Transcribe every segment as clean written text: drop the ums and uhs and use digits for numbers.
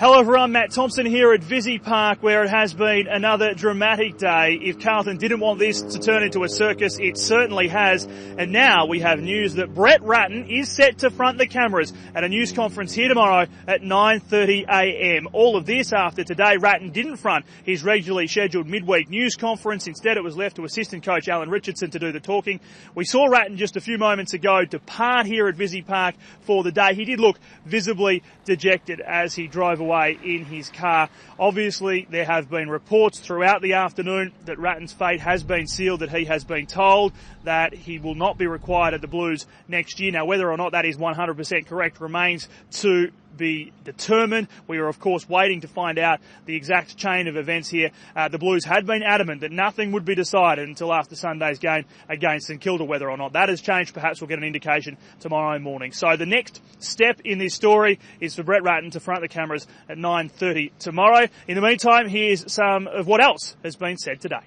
Hello everyone, Matt Thompson here at Visy Park, where it has been another dramatic day. If Carlton didn't want this to turn into a circus, it certainly has. And now we have news that Brett Ratten is set to front the cameras at a news conference here tomorrow at 9:30am. All of this after today Ratten didn't front his regularly scheduled midweek news conference. Instead it was left to assistant coach Alan Richardson to do the talking. We saw Ratten just a few moments ago depart here at Visy Park for the day. He did look visibly dejected as he drove away in his car. Obviously, there have been reports throughout the afternoon that Ratten's fate has been sealed, that he has been told that he will not be required at the Blues next year. Now, whether or not that is 100% correct remains to be determined. We are, of course, waiting to find out the exact chain of events here. The Blues had been adamant that nothing would be decided until after Sunday's game against St Kilda. Whether or not that has changed, perhaps we'll get an indication tomorrow morning. So the next step in this story is for Brett Ratten to front the cameras at 9:30 tomorrow. In the meantime, here's some of what else has been said today.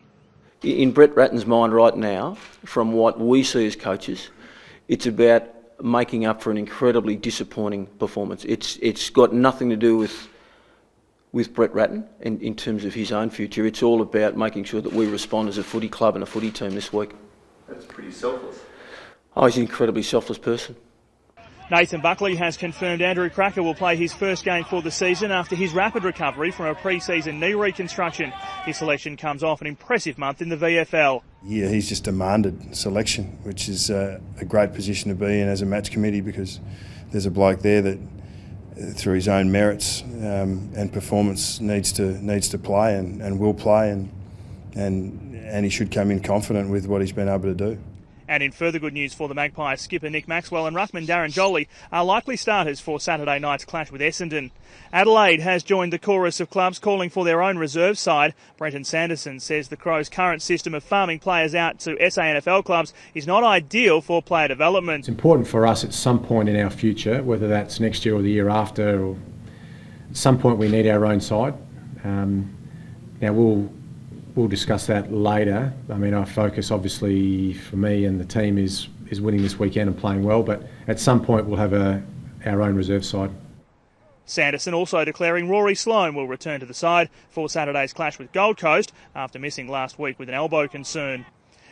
In Brett Ratten's mind right now, from what we see as coaches, it's about making up for an incredibly disappointing performance. It's got nothing to do with Brett Ratten in terms of his own future. It's all about making sure that we respond as a footy club and a footy team this week. That's pretty selfless. Oh, he's an incredibly selfless person. Nathan Buckley has confirmed Andrew Cracker will play his first game for the season after his rapid recovery from a pre-season knee reconstruction. His selection comes off an impressive month in the VFL. Yeah, he's just demanded selection, which is a great position to be in as a match committee, because there's a bloke there that, through his own merits and performance, needs to play and will play, and he should come in confident with what he's been able to do. And in further good news for the Magpies, skipper Nick Maxwell and ruckman Darren Jolie are likely starters for Saturday night's clash with Essendon. Adelaide has joined the chorus of clubs calling for their own reserve side. Brenton Sanderson says the Crows' current system of farming players out to SANFL clubs is not ideal for player development. It's important for us at some point in our future, whether that's next year or the year after, or at some point we need our own side. Now we'll discuss that later. I mean, our focus obviously for me and the team is winning this weekend and playing well, but at some point we'll have our own reserve side. Sanderson also declaring Rory Sloane will return to the side for Saturday's clash with Gold Coast after missing last week with an elbow concern.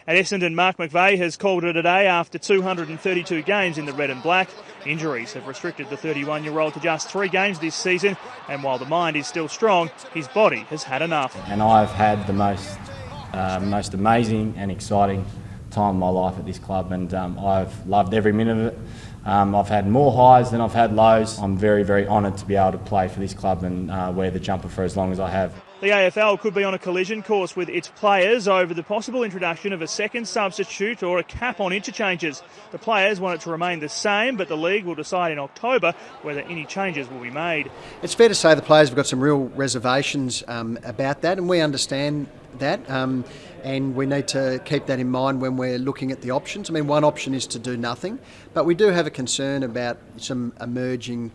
At Essendon, Mark McVeigh has called it a day after 232 games in the red and black. Injuries have restricted the 31-year-old to just 3 games this season, and while the mind is still strong, his body has had enough. And I've had the most amazing and exciting time of my life at this club, and I've loved every minute of it. I've had more highs than I've had lows. I'm very, very honoured to be able to play for this club and wear the jumper for as long as I have. The AFL could be on a collision course with its players over the possible introduction of a second substitute or a cap on interchanges. The players want it to remain the same, but the league will decide in October whether any changes will be made. It's fair to say the players have got some real reservations about that, and we understand that. And we need to keep that in mind when we're looking at the options. I mean, one option is to do nothing, but we do have a concern about some emerging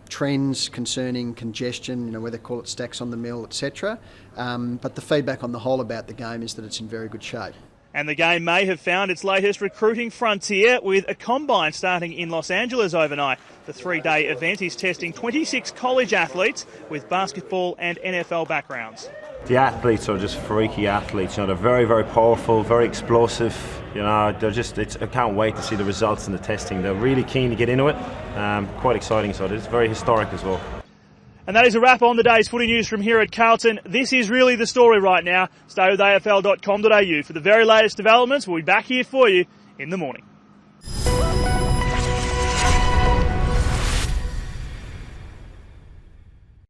trends concerning congestion, whether they call it stacks on the mill, etc. But the feedback on the whole about the game is that it's in very good shape. And the game may have found its latest recruiting frontier with a combine starting in Los Angeles overnight. The 3-day event is testing 26 college athletes with basketball and NFL backgrounds. The athletes are just freaky athletes. They're very, very powerful, very explosive. They're just. I can't wait to see the results in the testing. They're really keen to get into it. Quite exciting. So it's very historic as well. And that is a wrap on the day's footy news from here at Carlton. This is really the story right now. Stay with AFL.com.au for the very latest developments. We'll be back here for you in the morning.